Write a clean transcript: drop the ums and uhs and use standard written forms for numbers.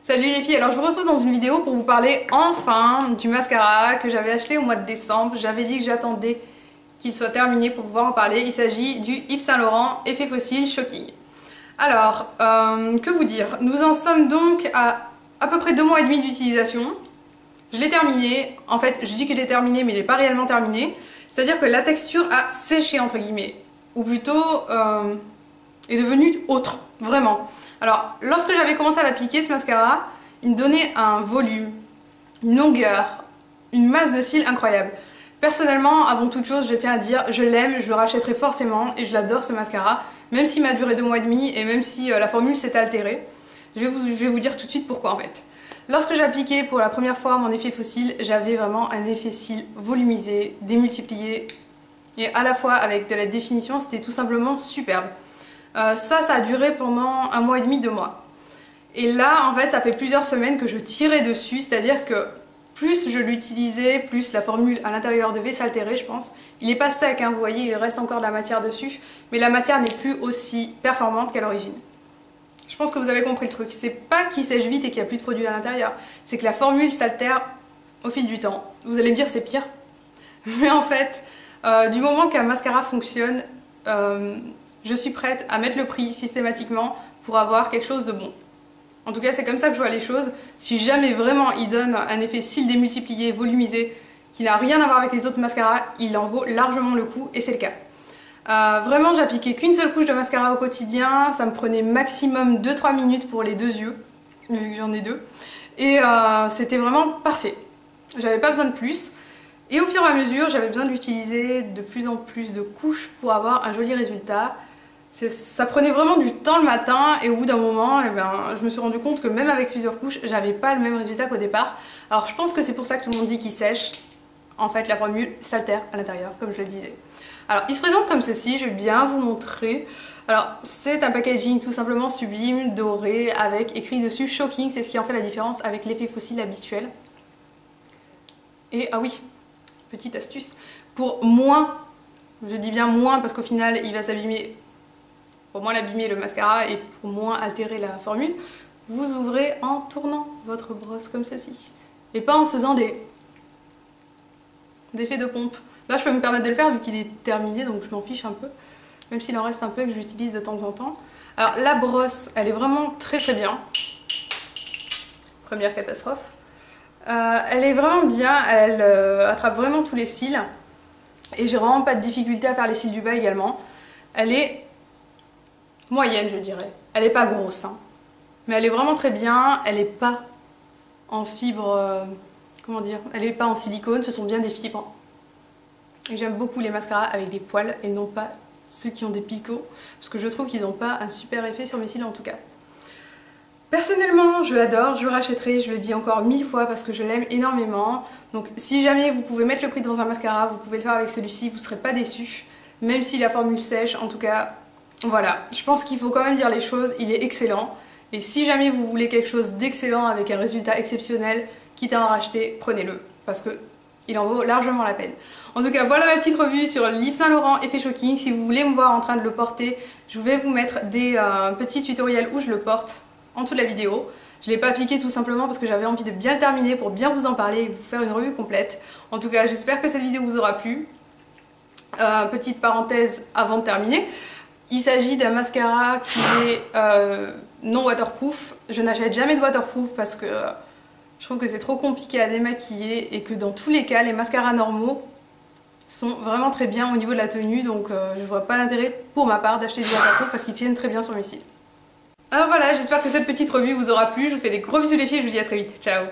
Salut les filles, alors je vous retrouve dans une vidéo pour vous parler enfin du mascara que j'avais acheté au mois de décembre. J'avais dit que j'attendais qu'il soit terminé pour pouvoir en parler. Il s'agit du Yves Saint Laurent Effet Fossile Shocking. Alors, que vous dire? Nous en sommes donc à peu près 2 mois et demi d'utilisation. Je l'ai terminé, en fait je dis que je l'ai terminé mais il n'est pas réellement terminé. C'est-à-dire que la texture a séché entre guillemets, ou plutôt est devenue autre, vraiment. Alors, lorsque j'avais commencé à l'appliquer, ce mascara, il me donnait un volume, une longueur, une masse de cils incroyable. Personnellement, avant toute chose, je tiens à dire, je l'aime, je le rachèterai forcément et je l'adore ce mascara, même s'il m'a duré 2 mois et demi et même si la formule s'est altérée. Je vais vous dire tout de suite pourquoi en fait. Lorsque j'ai appliqué pour la première fois mon effet fossile, j'avais vraiment un effet cils volumisé, démultiplié et à la fois avec de la définition, c'était tout simplement superbe. Ça a duré pendant 1 mois et demi, 2 mois. Et là, en fait, ça fait plusieurs semaines que je tirais dessus, c'est-à-dire que plus je l'utilisais, plus la formule à l'intérieur devait s'altérer, je pense. Il n'est pas sec, hein, vous voyez, il reste encore de la matière dessus, mais la matière n'est plus aussi performante qu'à l'origine. Je pense que vous avez compris le truc. C'est pas qu'il sèche vite et qu'il n'y a plus de produit à l'intérieur, c'est que la formule s'altère au fil du temps. Vous allez me dire c'est pire, mais en fait, du moment qu'un mascara fonctionne, je suis prête à mettre le prix systématiquement pour avoir quelque chose de bon. En tout cas, c'est comme ça que je vois les choses. Si jamais vraiment il donne un effet cils démultiplié, volumisé, qui n'a rien à voir avec les autres mascaras, il en vaut largement le coup et c'est le cas. Vraiment, j'appliquais qu'une seule couche de mascara au quotidien. Ça me prenait maximum 2-3 minutes pour les 2 yeux, vu que j'en ai 2. Et c'était vraiment parfait. J'avais pas besoin de plus. Et au fur et à mesure, j'avais besoin d'utiliser de plus en plus de couches pour avoir un joli résultat. Ça prenait vraiment du temps le matin et au bout d'un moment, je me suis rendu compte que même avec plusieurs couches, j'avais pas le même résultat qu'au départ. Alors je pense que c'est pour ça que tout le monde dit qu'il sèche. En fait, la formule s'altère à l'intérieur, comme je le disais. Alors, il se présente comme ceci, je vais bien vous montrer. Alors, c'est un packaging tout simplement sublime, doré, avec écrit dessus Shocking, c'est ce qui en fait la différence avec l'effet fossile habituel. Et, ah oui, petite astuce, pour moins, je dis bien moins parce qu'au final, il va s'abîmer. Pour moins l'abîmer le mascara et pour moins altérer la formule, vous ouvrez en tournant votre brosse comme ceci. Et pas en faisant des effets de pompe. Là je peux me permettre de le faire vu qu'il est terminé donc je m'en fiche un peu. Même s'il en reste un peu et que j'utilise de temps en temps. Alors la brosse, elle est vraiment très bien. Première catastrophe. Elle est vraiment bien, elle attrape vraiment tous les cils. Et j'ai vraiment pas de difficulté à faire les cils du bas également. Elle est moyenne je dirais. Elle est pas grosse hein. Mais elle est vraiment très bien. Elle est pas en fibre, comment dire, elle est pas en silicone, ce sont bien des fibres. Et j'aime beaucoup les mascaras avec des poils et non pas ceux qui ont des picots. Parce que je trouve qu'ils n'ont pas un super effet sur mes cils en tout cas. Personnellement je l'adore, je le rachèterai, je le dis encore 1000 fois parce que je l'aime énormément. Donc si jamais vous pouvez mettre le prix dans un mascara, vous pouvez le faire avec celui-ci, vous ne serez pas déçus. Même si la formule sèche, en tout cas. Voilà, je pense qu'il faut quand même dire les choses, il est excellent. Et si jamais vous voulez quelque chose d'excellent avec un résultat exceptionnel, quitte à en racheter, prenez-le. Parce que il en vaut largement la peine. En tout cas, voilà ma petite revue sur l'Yves Saint Laurent Effet Shocking. Si vous voulez me voir en train de le porter, je vais vous mettre des petits tutoriels où je le porte en dessous de la vidéo. Je ne l'ai pas appliqué tout simplement parce que j'avais envie de bien le terminer pour bien vous en parler et vous faire une revue complète. En tout cas, j'espère que cette vidéo vous aura plu. Petite parenthèse avant de terminer. Il s'agit d'un mascara qui est non waterproof. Je n'achète jamais de waterproof parce que je trouve que c'est trop compliqué à démaquiller et que dans tous les cas, les mascaras normaux sont vraiment très bien au niveau de la tenue. Donc je vois pas l'intérêt pour ma part d'acheter du waterproof parce qu'ils tiennent très bien sur mes cils. Alors voilà, j'espère que cette petite revue vous aura plu. Je vous fais des gros bisous les filles et je vous dis à très vite. Ciao!